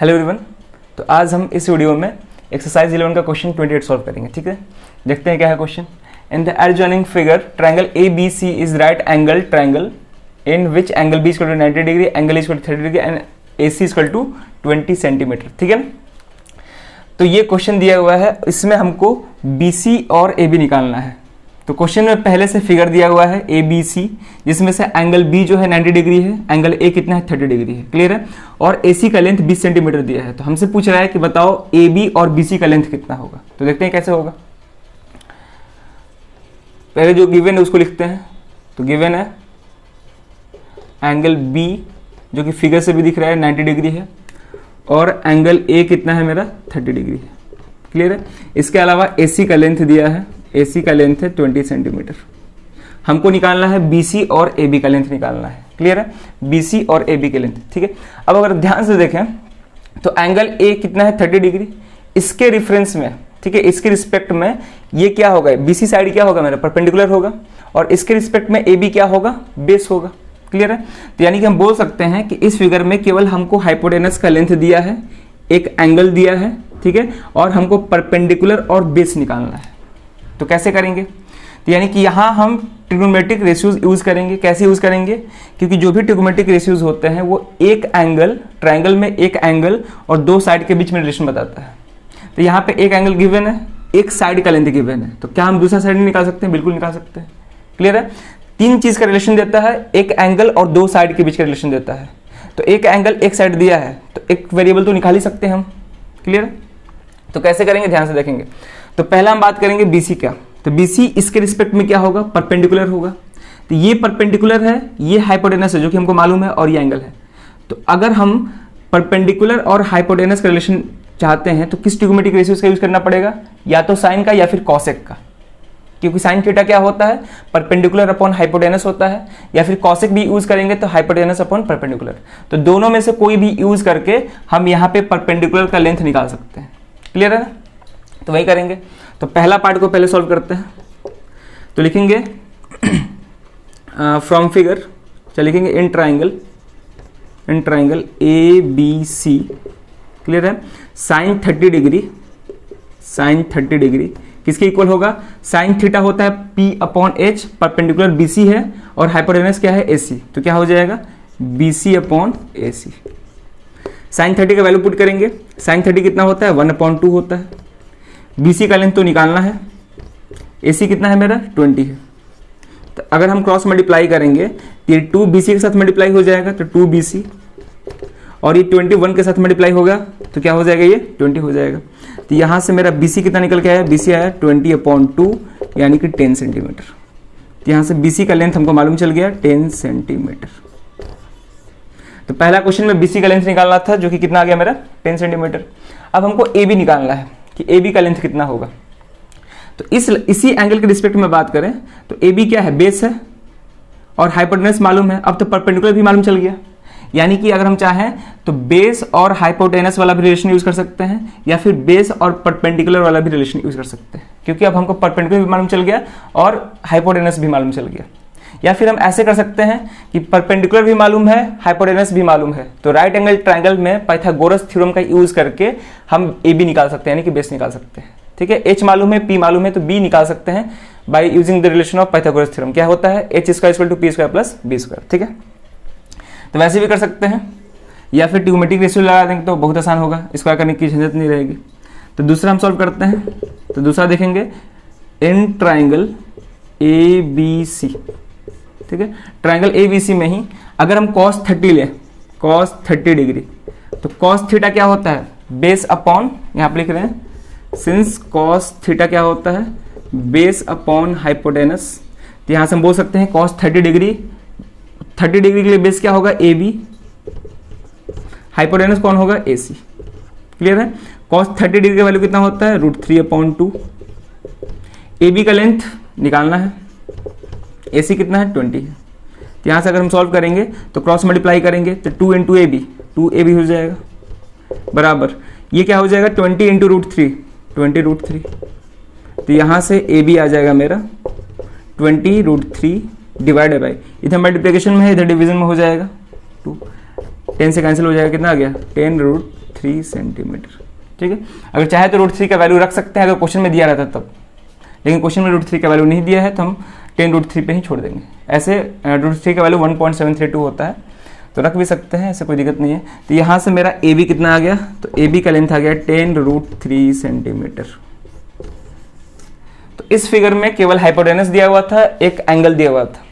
Hello everyone. तो आज हम इस वीडियो में एक्सरसाइज 11 का क्वेश्चन 28 सॉल्व करेंगे। ठीक है, देखते हैं क्या है question. In the adjoining figure triangle ABC is right angle triangle in which angle B equal to 90 degree, angle equal to 30 degree and AC equal to 20 centimetre. ठीक है ना, तो ये क्वेश्चन दिया हुआ है, इसमें हमको BC और AB निकालना है। तो क्वेश्चन में पहले से फिगर दिया हुआ है ABC, जिसमें से एंगल B जो है 90 डिग्री है, एंगल A कितना है 30 डिग्री है। क्लियर है, और AC का लेंथ 20 सेंटीमीटर दिया है। तो हमसे पूछ रहा है कि बताओ AB और BC का लेंथ कितना होगा। तो देखते हैं कैसे होगा। पहले जो गिवन है उसको लिखते हैं। तो गिवन है एंगल B जो कि फिगर से भी दिख रहा है 90 डिग्री है, और एंगल A कितना है मेरा 30 डिग्री है। क्लियर है, इसके अलावा AC का लेंथ दिया है, AC का लेंथ है 20 सेंटीमीटर। हमको निकालना है BC और AB का लेंथ निकालना है। क्लियर है, BC और AB के लेंथ। ठीक है, अब अगर ध्यान से देखें तो एंगल A कितना है 30 डिग्री, इसके रिफरेंस में, ठीक है, इसके रिस्पेक्ट में ये क्या होगा, BC साइड क्या होगा मेरा परपेंडिकुलर होगा, और इसके रिस्पेक्ट में AB क्या होगा, बेस होगा। क्लियर है, तो यानी कि हम बोल सकते हैं कि इस फिगर में केवल हमको हाइपोटेनस का लेंथ दिया है, एक एंगल दिया है, ठीक है, और हमको परपेंडिकुलर और बेस निकालना है। तो कैसे करेंगे, तो यानी कि यहाँ हम ट्रिग्नोमेट्रिक रेशियोज यूज करेंगे। कैसे यूज करेंगे, क्योंकि जो भी ट्रिग्नोमेट्रिक रेशियोज होते हैं वो एक एंगल, ट्रायंगल में एक एंगल और दो साइड के बीच में रिलेशन बताता है। तो यहाँ पे एक एंगल गिवन है, एक साइड का लेंथ गिवन है, तो क्या हम दूसरा साइड नहीं निकाल सकते हैं? बिल्कुल निकाल सकते हैं। क्लियर है, तीन चीज का रिलेशन देता है, एक एंगल और दो साइड के बीच का रिलेशन देता है। तो एक एंगल एक साइड दिया है तो एक वेरिएबल तो निकाल ही सकते हैं हम। क्लियर है, तो कैसे करेंगे ध्यान से देखेंगे। तो पहला हम बात करेंगे BC का। तो BC इसके रिस्पेक्ट में क्या होगा, परपेंडिकुलर होगा। तो ये परपेंडिकुलर है, ये हाइपोटेनस है जो कि हमको मालूम है, और ये एंगल है। तो अगर हम परपेंडिकुलर और हाइपोटेनस का रिलेशन चाहते हैं तो किस ट्रिग्नोमेट्रिक रेशियोज का यूज करना पड़ेगा, या तो साइन का या फिर कॉसेक का, क्योंकि साइन थीटा क्या होता है, परपेंडिकुलर अपॉन हाइपोटेनस होता है, या फिर कॉसेक भी यूज करेंगे तो हाइपोटेनस अपॉन परपेंडिकुलर। तो दोनों में से कोई भी यूज करके हम यहाँ पे परपेंडिकुलर का लेंथ निकाल सकते हैं। क्लियर है ना, तो वही करेंगे। तो पहला पार्ट को पहले सॉल्व करते हैं। तो लिखेंगे फ्रॉम फिगर, चल लिखेंगे इन ट्राइंगल ABC। क्लियर है, साइन 30 डिग्री किसके इक्वल होगा, साइन थीटा होता है P/H, परपेंडिकुलर BC है और हाइपोटेनस क्या है AC। तो क्या हो जाएगा BC/AC। साइन 30 का वैल्यू पुट करेंगे, साइन 30 कितना होता है 1/2 होता है। BC का लेंथ तो निकालना है, AC कितना है मेरा 20 है। तो अगर हम क्रॉस मल्टीप्लाई करेंगे तो ये 2 BC के साथ मल्टीप्लाई हो जाएगा, तो 2 BC, और ये 21 के साथ मल्टीप्लाई होगा तो क्या हो जाएगा, ये 20 हो जाएगा। तो यहाँ से मेरा BC कितना निकल के आया, BC आया 20/2 यानी कि 10 सेंटीमीटर। तो यहाँ से BC का लेंथ हमको मालूम चल गया 10 सेंटीमीटर। तो पहला क्वेश्चन में BC का लेंथ निकालना था जो कि कितना आ गया मेरा 10 सेंटीमीटर। अब हमको AB निकालना है कि AB का लेंथ कितना होगा। तो इसी एंगल के रिस्पेक्ट में बात करें तो AB क्या है, बेस है, और हाइपोटेनस मालूम है। अब तो परपेंडिकुलर भी मालूम चल गया, यानी कि अगर हम चाहें तो बेस और हाइपोटेनस वाला भी रिलेशन यूज कर सकते हैं, या फिर बेस और परपेंडिकुलर वाला भी रिलेशन यूज कर सकते हैं, क्योंकि अब हमको परपेंडिकुलर भी मालूम चल गया और हाइपोटेनस भी मालूम चल गया। या फिर हम ऐसे कर सकते हैं कि परपेंडिकुलर भी मालूम है, हाइपोटेनस भी मालूम है, तो राइट एंगल ट्रायंगल में पाइथागोरस थ्योरम का यूज करके हम AB निकाल सकते हैं, यानी कि बेस निकाल सकते हैं। ठीक है, H मालूम है, P मालूम है, तो B निकाल सकते हैं by using the relation of Pythagoras theorem. क्या होता है, H² = P² + B²। ठीक है, तो वैसे भी कर सकते हैं, या फिर ट्रिग्नोमेट्रिक रेशियो लगा देंगे तो बहुत आसान होगा, स्क्वायर करने की झंझट नहीं रहेगी। तो दूसरा हम सॉल्व करते हैं। तो दूसरा देखेंगे इन ट्रायंगल ABC। ठीक है, ट्रायंगल ABC में ही अगर हम cos 30 लें, cos 30 डिग्री, तो cos थीटा क्या होता है, बेस अपॉन, यहाँ पे लिख रहे हैं सिंस cos थीटा क्या होता है, बेस अपॉन हाइपोटेनस। तो यहाँ से हम बोल सकते हैं cos 30 डिग्री के लिए बेस क्या होगा, AB, हाइपोटेनस कौन होगा, AC। क्लियर है, cos 30 डिग्री का वैल्यू कितना होता है, √3/2। AB का लेंथ निकालना है, AC कितना है 20 है। तो यहाँ से अगर हम सॉल्व करेंगे तो क्रॉस मल्टीप्लाई करेंगे तो 2 × AB, 2AB हो जाएगा, बराबर ये क्या हो जाएगा 20 × √3, 20√3। तो यहाँ से AB आ जाएगा मेरा 20√3 डिवाइडेड बाई, इधर मल्टीप्लिकेशन में है, इधर डिवीजन में हो जाएगा 2, 10 से कैंसिल हो जाएगा, कितना आ गया 10√3। 3 सेंटीमीटर। ठीक है, अगर चाहे तो √3 का वैल्यू रख सकते हैं अगर क्वेश्चन में दिया रहता तब, लेकिन क्वेश्चन में √3 का वैल्यू नहीं दिया है तो हम 10√3 पे ही छोड़ देंगे। ऐसे √3 का वैल्यू 1.732 होता है, तो रख भी सकते हैं, ऐसे कोई दिक्कत नहीं है। तो यहाँ से मेरा ए बी कितना आ गया, तो ए बी का लेंथ आ गया 10√3 सेंटीमीटर। तो इस फिगर में केवल हाइपोटेनस दिया हुआ था, एक एंगल दिया हुआ था,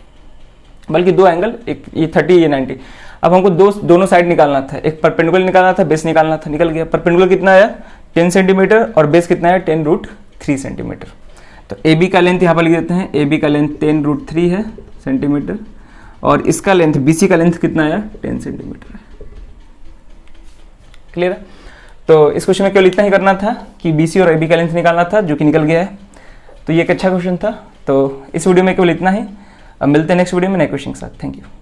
बल्कि दो एंगल, एक ये 30 ये 90। अब हमको दोनों साइड निकालना था, एक परपेंडिकुलर निकालना था, बेस निकालना था, निकल गया। परपेंडिकुलर कितना आया 10 सेंटीमीटर और बेस कितना आया 10√3 सेंटीमीटर। तो ए बी का लेंथ यहाँ पर लिख देते हैं, ए बी का लेंथ 10√3 है सेंटीमीटर और इसका लेंथ बी सी का लेंथ कितना आया 10 सेंटीमीटर है। क्लियर है? तो इस क्वेश्चन में केवल इतना ही करना था कि बी सी और ए बी का लेंथ निकालना था, जो कि निकल गया है। तो ये एक अच्छा क्वेश्चन था। तो इस वीडियो में केवल इतना ही, अब मिलते हैं नेक्स्ट वीडियो में नए क्वेश्चन के साथ। Thank you.